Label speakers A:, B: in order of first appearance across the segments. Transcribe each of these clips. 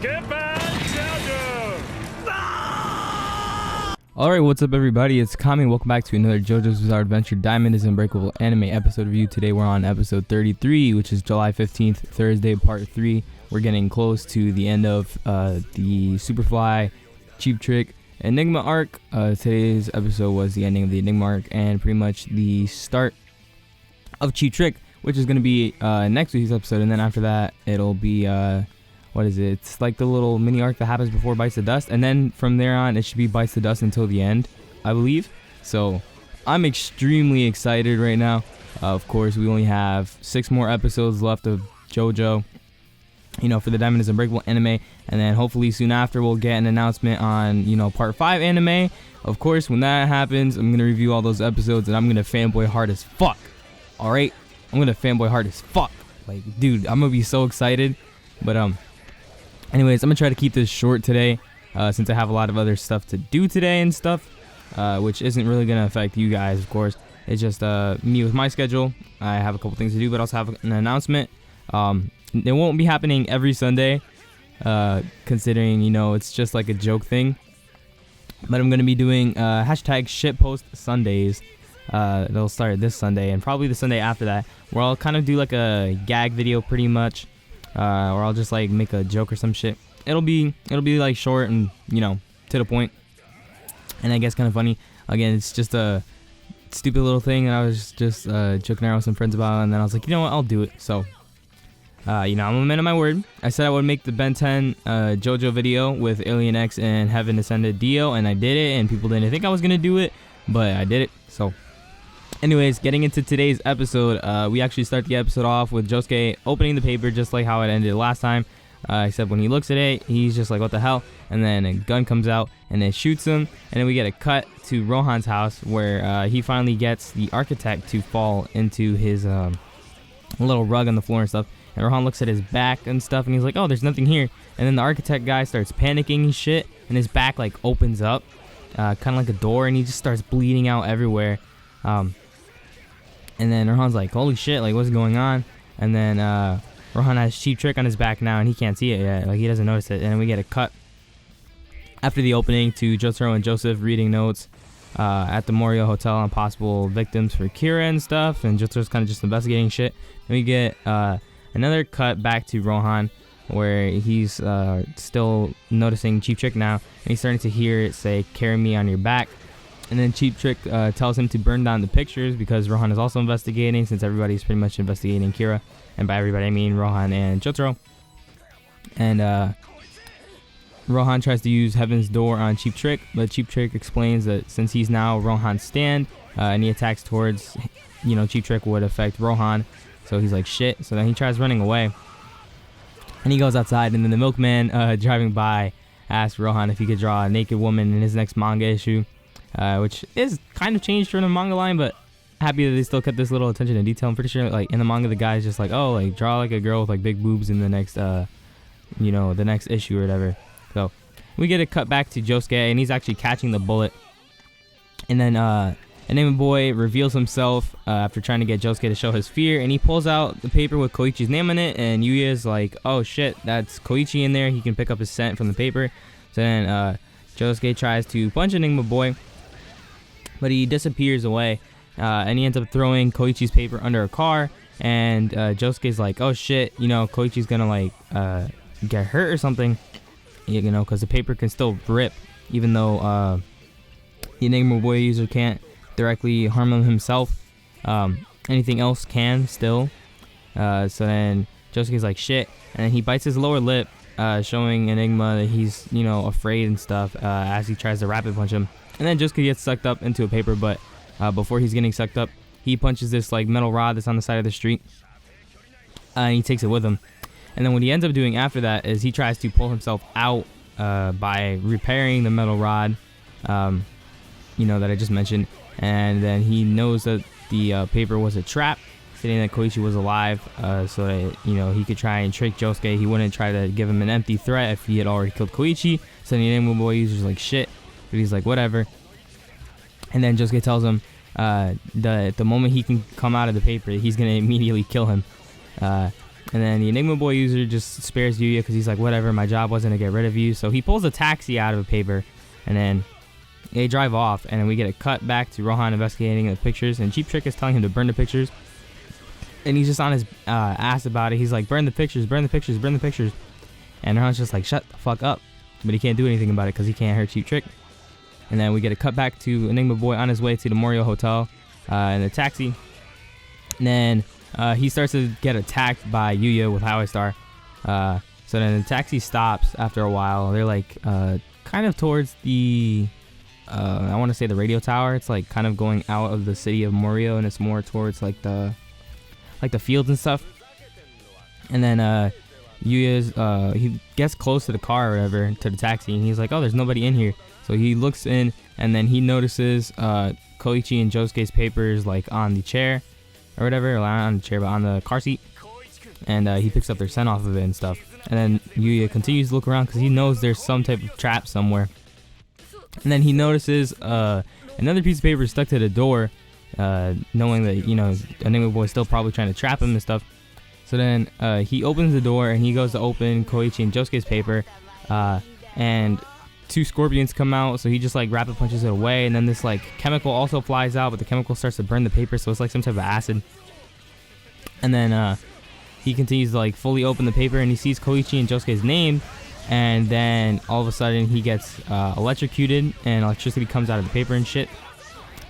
A: Get back, JoJo's!
B: Alright, what's up everybody? It's Kami. Welcome back to another JoJo's Bizarre Adventure Diamond is Unbreakable anime episode review. Today we're on episode 33, which is July 15th, Thursday, part 3. We're getting close to the end of the Superfly, Cheap Trick, Enigma arc. Today's episode was the ending of the Enigma arc and pretty much the start of Cheap Trick, which is going to be next week's episode. And then after that, it'll be... what is it? It's like the little mini arc that happens before Bites the Dust, and then from there on it should be Bites the Dust until the end, I believe. So I'm extremely excited right now. Of course, we only have 6 more episodes left of JoJo, you know, for the Diamond is Unbreakable anime, and then hopefully soon after we'll get an announcement on, you know, part 5 anime. Of course, when that happens, I'm gonna review all those episodes and I'm gonna fanboy hard as fuck. All right, I'm gonna fanboy hard as fuck. Like, dude, I'm gonna be so excited. But anyways, I'm gonna try to keep this short today, since I have a lot of other stuff to do today and stuff, which isn't really gonna affect you guys, of course. It's just me with my schedule. I have a couple things to do, but I also have an announcement. It won't be happening every Sunday, considering, you know, it's just like a joke thing. But I'm gonna be doing hashtag shitpost Sundays. They'll start this Sunday and probably the Sunday after that, where I'll kind of do like a gag video, pretty much. Or I'll just like make a joke or some shit. It'll be like short and, you know, to the point, and I guess kind of funny. Again, it's just a stupid little thing, and I was just joking around with some friends about it, and then I was like, you know what, I'll do it. So, you know, I'm a man of my word. I said I would make the Ben 10 JoJo video with Alien X and Heaven Ascended Dio, and I did it, and people didn't think I was gonna do it, but I did it. So anyways, getting into today's episode, we actually start the episode off with Josuke opening the paper just like how it ended last time, except when he looks at it, he's just like, what the hell? And then a gun comes out and it shoots him, and then we get a cut to Rohan's house where he finally gets the architect to fall into his little rug on the floor and stuff, and Rohan looks at his back and stuff, and he's like, oh, there's nothing here. And then the architect guy starts panicking and shit, and his back like opens up, kind of like a door, and he just starts bleeding out everywhere. And then Rohan's like, holy shit, like, what's going on? And then Rohan has Cheap Trick on his back now, and he can't see it yet. Like, he doesn't notice it. And then we get a cut after the opening to Jotaro and Joseph reading notes at the Morio Hotel on possible victims for Kira and stuff. And Jotaro's kind of just investigating shit. Then we get another cut back to Rohan, where he's still noticing Cheap Trick now. And he's starting to hear it say, carry me on your back. And then Cheap Trick tells him to burn down the pictures because Rohan is also investigating, since everybody's pretty much investigating Kira. And by everybody, I mean Rohan and Jotaro. And Rohan tries to use Heaven's Door on Cheap Trick, but Cheap Trick explains that since he's now Rohan's stand, any attacks towards, you know, Cheap Trick would affect Rohan. So he's like, shit. So then he tries running away. And he goes outside, and then the milkman driving by asks Rohan if he could draw a naked woman in his next manga issue. Which is kind of changed from the manga line, but happy that they still kept this little attention to detail. I'm pretty sure, like, in the manga, the guy's just like, oh, like, draw like a girl with like big boobs in the next, you know, the next issue or whatever. So we get a cut back to Josuke, and he's actually catching the bullet. And then Enigma Boy reveals himself after trying to get Josuke to show his fear, and he pulls out the paper with Koichi's name on it, and Yuya's like, oh shit, that's Koichi in there. He can pick up his scent from the paper. So then Josuke tries to punch Enigma Boy, but he disappears away, and he ends up throwing Koichi's paper under a car, and Josuke's like, oh shit, you know, Koichi's gonna like get hurt or something, you know, because the paper can still rip, even though the Enigma Boy user can't directly harm him himself. Anything else can still. So then Josuke's like, shit, and then he bites his lower lip, showing Enigma that he's, you know, afraid and stuff, as he tries to rapid punch him. And then Josuke gets sucked up into a paper, but before he's getting sucked up, he punches this like metal rod that's on the side of the street, and he takes it with him. And then what he ends up doing after that is he tries to pull himself out by repairing the metal rod, you know, that I just mentioned. And then he knows that the paper was a trap, stating that Koichi was alive, so that, you know, he could try and trick Josuke. He wouldn't try to give him an empty threat if he had already killed Koichi. So the Enigma Boy user's like, shit. But he's like, whatever. And then Josuke tells him that the moment he can come out of the paper, he's going to immediately kill him. And then the Enigma Boy user just spares Yuya because he's like, whatever, my job wasn't to get rid of you. So he pulls a taxi out of a paper, and then they drive off, and then we get a cut back to Rohan investigating the pictures, and Cheap Trick is telling him to burn the pictures. And he's just on his ass about it. He's like, burn the pictures, burn the pictures, burn the pictures. And Rohan's just like, shut the fuck up. But he can't do anything about it because he can't hurt Cheap Trick. And then we get a cut back to Enigma Boy on his way to the Morio Hotel in the taxi. And then he starts to get attacked by Yuya with Highway Star. So then the taxi stops after a while. They're like kind of towards the, I want to say the radio tower. It's like kind of going out of the city of Morio, and it's more towards like the fields and stuff. And then Yuya's he gets close to the car or whatever, to the taxi, and he's like, oh, there's nobody in here. So he looks in, and then he notices Koichi and Josuke's papers like on the chair or whatever, or not on the chair but on the car seat, and he picks up their scent off of it and stuff. And then Yuya continues to look around because he knows there's some type of trap somewhere. And then he notices another piece of paper stuck to the door, knowing that, you know, Enigma Boy is still probably trying to trap him and stuff. So then he opens the door, and he goes to open Koichi and Josuke's paper, and two scorpions come out, so he just like rapid punches it away, and then this like chemical also flies out, but the chemical starts to burn the paper, so it's like some type of acid. And then he continues to like fully open the paper, and he sees Koichi and Josuke's name, and then all of a sudden he gets electrocuted, and electricity comes out of the paper and shit.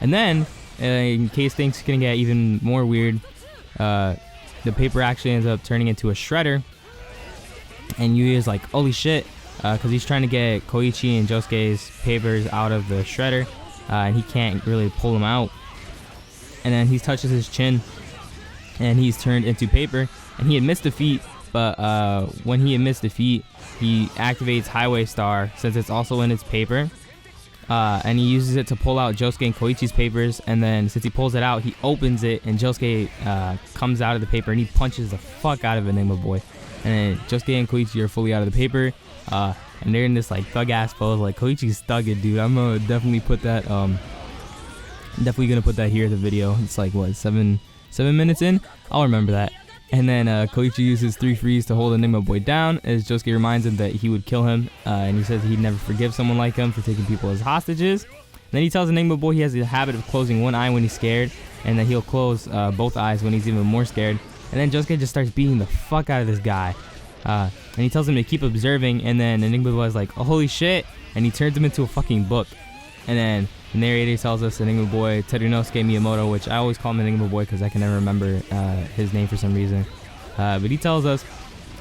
B: And then in case things can get even more weird, the paper actually ends up turning into a shredder, and Yuya's like, holy shit, because he's trying to get Koichi and Josuke's papers out of the shredder, and he can't really pull them out. And then he touches his chin, and he's turned into paper, and he admits defeat. But when he admits defeat, he activates Highway Star, since it's also in its paper, and he uses it to pull out Josuke and Koichi's papers. And then since he pulls it out, he opens it, and Josuke comes out of the paper, and he punches the fuck out of Enigma Boy. And then Josuke and Koichi are fully out of the paper, and they're in this like thug ass pose. Like, Koichi's thugged, dude. I'm gonna definitely put that definitely gonna put that here in the video. It's like what, 7 minutes in? I'll remember that. And then Koichi uses 3 freeze to hold Enigma Boy down, as Josuke reminds him that he would kill him, and he says he'd never forgive someone like him for taking people as hostages. Then he tells Enigma Boy he has the habit of closing one eye when he's scared, and that he'll close both eyes when he's even more scared. And then Josuke just starts beating the fuck out of this guy, and he tells him to keep observing. And then Enigma Boy is like, oh, holy shit, and he turns him into a fucking book. And then the narrator tells us Enigma Boy Terunosuke Miyamoto, which I always call him Enigma Boy because I can never remember his name for some reason. But he tells us,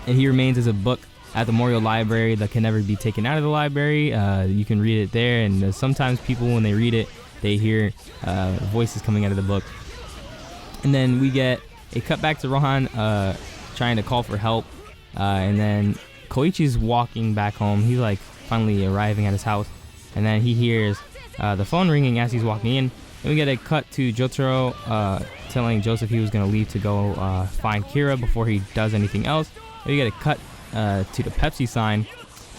B: and he remains as a book at the Morio Library that can never be taken out of the library. You can read it there, and sometimes people, when they read it, they hear voices coming out of the book. And then we get a cut back to Rohan trying to call for help, and then Koichi's walking back home. He's like finally arriving at his house, and then he hears the phone ringing as he's walking in. And we get a cut to Jotaro telling Joseph he was going to leave to go find Kira before he does anything else. And we get a cut to the Pepsi sign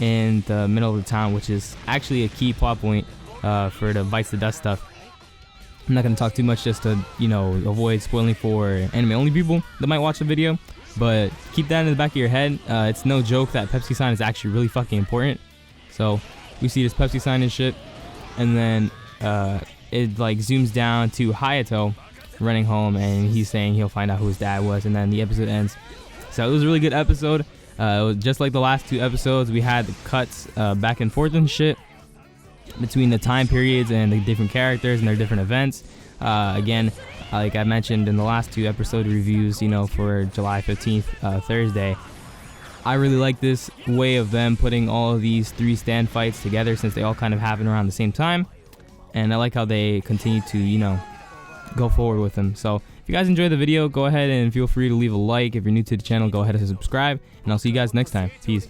B: in the middle of the town, which is actually a key plot point for the Bites the Dust stuff. I'm not going to talk too much just to, you know, avoid spoiling for anime-only people that might watch the video. But keep that in the back of your head. It's no joke that Pepsi sign is actually really fucking important. So we see this Pepsi sign and shit. And then it like zooms down to Hayato running home, and he's saying he'll find out who his dad was. And then the episode ends. So it was a really good episode. It was just like the last 2 episodes. We had the cuts back and forth and shit between the time periods and the different characters and their different events. Again, like I mentioned in the last 2 episode reviews, you know, for July 15th, Thursday, I really like this way of them putting all of these 3 stand fights together, since they all kind of happen around the same time. And I like how they continue to, you know, go forward with them. So if you guys enjoyed the video, go ahead and feel free to leave a like. If you're new to the channel, go ahead and subscribe, and I'll see you guys next time. Peace.